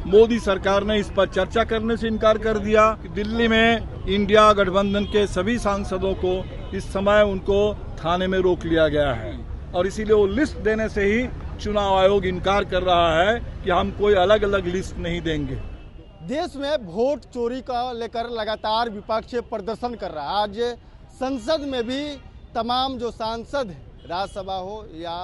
मोदी सरकार ने इस पर चर्चा करने से इनकार कर दिया। दिल्ली में इंडिया गठबंधन के सभी सांसदों को इस समय उनको थाने में रोक लिया गया है और इसीलिए वो लिस्ट देने से ही चुनाव आयोग इनकार कर रहा है कि हम कोई अलग अलग लिस्ट नहीं देंगे। देश में वोट चोरी का लेकर लगातार विपक्ष प्रदर्शन कर रहा है। आज संसद में भी तमाम जो सांसद हैं, राज्यसभा हो या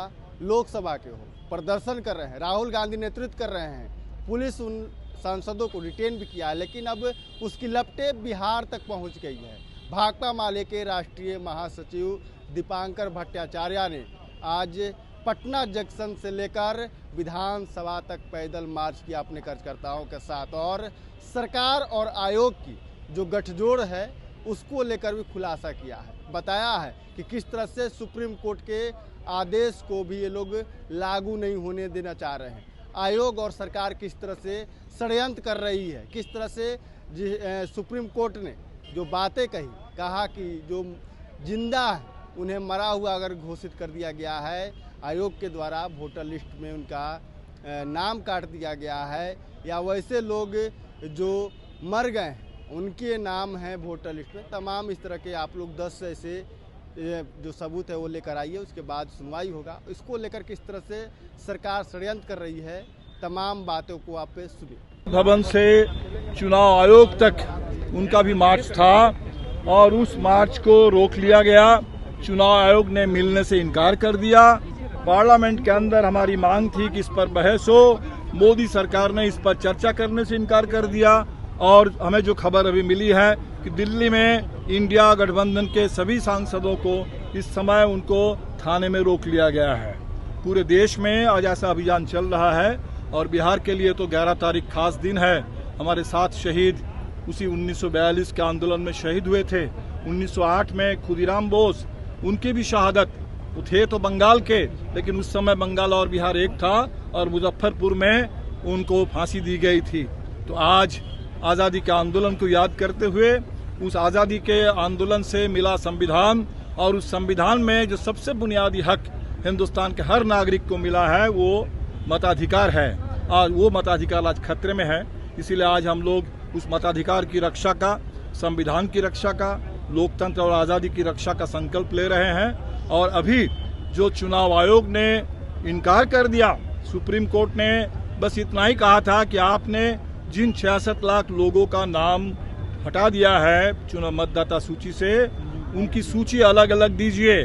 लोकसभा के हो, प्रदर्शन कर रहे हैं। राहुल गांधी नेतृत्व कर रहे हैं। पुलिस उन सांसदों को डिटेन भी किया है, लेकिन अब उसकी लपटें बिहार तक पहुंच गई है। भाकपा माले के राष्ट्रीय महासचिव दीपांकर भट्टाचार्य ने आज पटना जंक्शन से लेकर विधानसभा तक पैदल मार्च किया अपने कार्यकर्ताओं के साथ और सरकार और आयोग की जो गठजोड़ है उसको लेकर भी खुलासा किया है। बताया है कि किस तरह से सुप्रीम कोर्ट के आदेश को भी ये लोग लागू नहीं होने देना चाह रहे हैं। आयोग और सरकार किस तरह से षड्यंत्र कर रही है, किस तरह से सुप्रीम कोर्ट ने जो बातें कहा कि जो जिंदा है उन्हें मरा हुआ अगर घोषित कर दिया गया है, आयोग के द्वारा वोटर लिस्ट में उनका नाम काट दिया गया है, या वैसे लोग जो मर गए हैं उनके नाम हैं वोटर लिस्ट में। तमाम इस तरह के आप लोग 10 ऐसे जो सबूत है वो लेकर आइए, उसके बाद सुनवाई होगा। इसको लेकर किस तरह से सरकार षड्यंत्र कर रही है, तमाम बातों को आप सुनिए। भवन से चुनाव आयोग तक उनका भी मार्च था और उस मार्च को रोक लिया गया। चुनाव आयोग ने मिलने से इनकार कर दिया। पार्लियामेंट के अंदर हमारी मांग थी कि इस पर बहस हो। मोदी सरकार ने इस पर चर्चा करने से इनकार कर दिया और हमें जो खबर अभी मिली है कि दिल्ली में इंडिया गठबंधन के सभी सांसदों को इस समय उनको थाने में रोक लिया गया है। पूरे देश में आज ऐसा अभियान चल रहा है और बिहार के लिए तो 11 तारीख खास दिन है। हमारे 7 शहीद उसी 1942 के आंदोलन में शहीद हुए थे। 1908 में खुदीराम बोस, उनकी भी शहादत, वो थे तो बंगाल के, लेकिन उस समय बंगाल और बिहार एक था और मुजफ्फरपुर में उनको फांसी दी गई थी। तो आज आज़ादी के आंदोलन को याद करते हुए उस आज़ादी के आंदोलन से मिला संविधान और उस संविधान में जो सबसे बुनियादी हक हिंदुस्तान के हर नागरिक को मिला है वो मताधिकार है। आज वो मताधिकार आज खतरे में है। इसीलिए आज हम लोग उस मताधिकार की रक्षा का, संविधान की रक्षा का, लोकतंत्र और आज़ादी की रक्षा का संकल्प ले रहे हैं। और अभी जो चुनाव आयोग ने इनकार कर दिया, सुप्रीम कोर्ट ने बस इतना ही कहा था कि आपने जिन 66 लाख लोगों का नाम हटा दिया है चुनाव मतदाता सूची से, उनकी सूची अलग अलग दीजिए।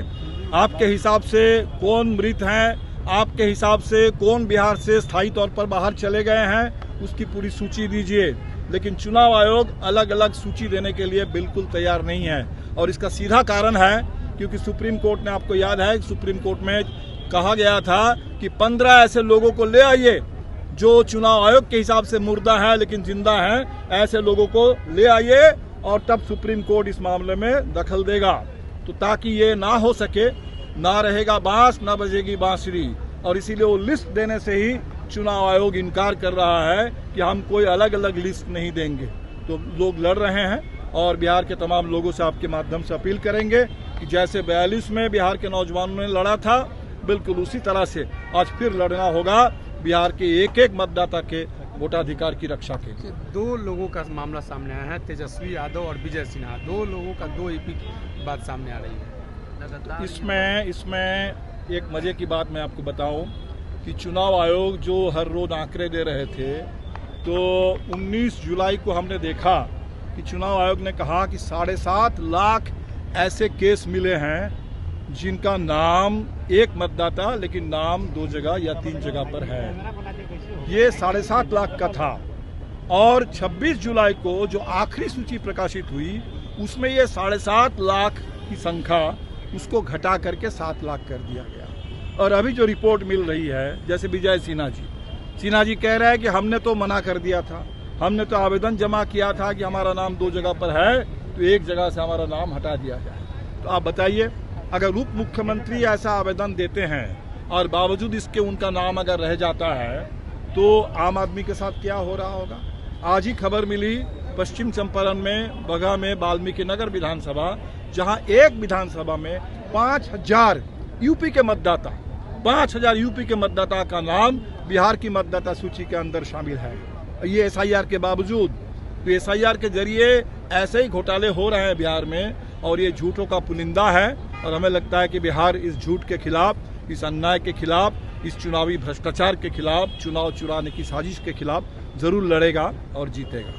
आपके हिसाब से कौन मृत हैं, आपके हिसाब से कौन बिहार से स्थायी तौर पर बाहर चले गए हैं, उसकी पूरी सूची दीजिए। लेकिन चुनाव आयोग अलग अलग सूची देने के लिए बिल्कुल तैयार नहीं है और इसका सीधा कारण है क्योंकि सुप्रीम कोर्ट ने, आपको याद है, सुप्रीम कोर्ट में कहा गया था कि 15 ऐसे लोगों को ले आइए जो चुनाव आयोग के हिसाब से मुर्दा है लेकिन जिंदा हैं, ऐसे लोगों को ले आइए और तब सुप्रीम कोर्ट इस मामले में दखल देगा। तो ताकि ये ना हो सके, ना रहेगा बांस ना बजेगी बांसुरी, और इसीलिए वो लिस्ट देने से ही चुनाव आयोग इनकार कर रहा है कि हम कोई अलग अलग लिस्ट नहीं देंगे। तो लोग लड़ रहे हैं और बिहार के तमाम लोगों से आपके माध्यम से अपील करेंगे कि जैसे 42 में बिहार के नौजवानों ने लड़ा था, बिल्कुल उसी तरह से आज फिर लड़ना होगा बिहार के एक एक मतदाता के वोटाधिकार की रक्षा के लिए। 2 लोगों का मामला सामने आया है, तेजस्वी यादव और विजय सिन्हा। 2 लोगों का 2 EP की बात सामने आ रही है। इसमें एक मजे की बात मैं आपको बताऊं कि चुनाव आयोग जो हर रोज आंकड़े दे रहे थे, तो 19 जुलाई को हमने देखा कि चुनाव आयोग ने कहा कि 7.5 लाख ऐसे केस मिले हैं जिनका नाम एक मतदाता लेकिन नाम 2 जगह या 3 जगह पर है। ये 7.5 लाख का था और 26 जुलाई को जो आखिरी सूची प्रकाशित हुई उसमें ये 7.5 लाख की संख्या उसको घटा करके 7 लाख कर दिया गया। और अभी जो रिपोर्ट मिल रही है, जैसे विजय सिन्हा जी कह रहे हैं कि हमने तो मना कर दिया था, हमने तो आवेदन जमा किया था कि हमारा नाम 2 जगह पर है तो एक जगह से हमारा नाम हटा दिया जाए। तो आप बताइए, अगर उप मुख्यमंत्री ऐसा आवेदन देते हैं और बावजूद इसके उनका नाम अगर रह जाता है तो आम आदमी के साथ क्या हो रहा होगा। आज ही खबर मिली पश्चिम चंपारण में बगहा में वाल्मीकि नगर विधानसभा, जहां एक विधानसभा में 5000 यूपी के मतदाता, 5000 यूपी के मतदाता का नाम बिहार की मतदाता सूची के अंदर शामिल है। ये SIR के बावजूद। तो SIR के जरिए ऐसे ही घोटाले हो रहे हैं बिहार में और ये झूठों का पुलिंदा है। और हमें लगता है कि बिहार इस झूठ के खिलाफ, इस अन्याय के खिलाफ, इस चुनावी भ्रष्टाचार के खिलाफ, चुनाव चुराने की साजिश के खिलाफ जरूर लड़ेगा और जीतेगा।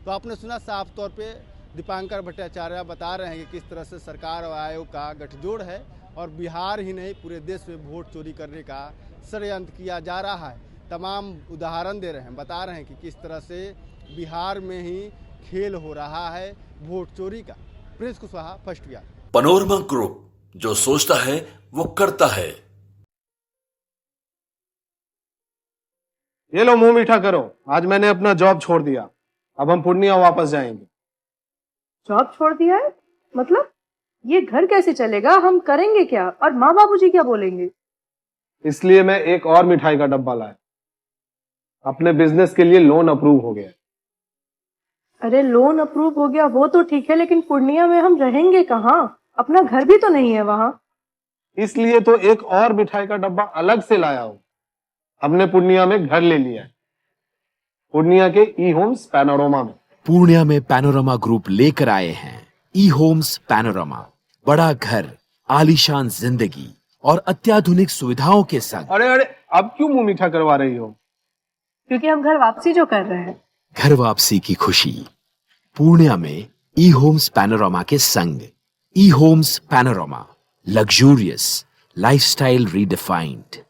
तो आपने सुना, साफ तौर पे दीपांकर भट्टाचार्य बता रहे हैं कि किस तरह से सरकार और आयोग का गठजोड़ है और बिहार ही नहीं पूरे देश में वोट चोरी करने का षड्यंत्र किया जा रहा है। तमाम उदाहरण दे रहे हैं, बता रहे हैं कि किस तरह से बिहार में ही खेल हो रहा है वोट चोरी का। Prince Kushwaha, first Bihar. Panorama group, जो सोचता है वो करता है। ये लो मुंह मीठा करो, आज मैंने अपना जॉब छोड़ दिया, अब हम पूर्णिया वापस जाएंगे। जॉब छोड़ दिया है? मतलब ये घर कैसे चलेगा? हम करेंगे क्या? और माँ बाबूजी क्या बोलेंगे? इसलिए मैं एक और मिठाई का डब्बा लाया। अपने बिजनेस के लिए लोन अप्रूव हो गया। अरे लोन अप्रूव हो गया वो तो ठीक है, लेकिन पूर्णिया में हम रहेंगे कहाँ? अपना घर भी तो नहीं है वहाँ। इसलिए तो एक और मिठाई का डब्बा अलग से लाया हूं। हमने पूर्णिया में घर ले लिया है, पूर्णिया के ई होम्स पैनोरमा में। पूर्णिया में पैनोरमा ग्रुप लेकर आए हैं ई होम्स पैनोरमा। बड़ा घर, आलीशान जिंदगी और अत्याधुनिक सुविधाओं के संग। अरे अब क्यों मुंह मीठा करवा रही हो? क्योंकि हम घर वापसी जो कर रहे हैं। घर वापसी की खुशी पूर्णिया में ई होम्स पैनोरमा के संग। E Homes Panorama, luxurious lifestyle redefined.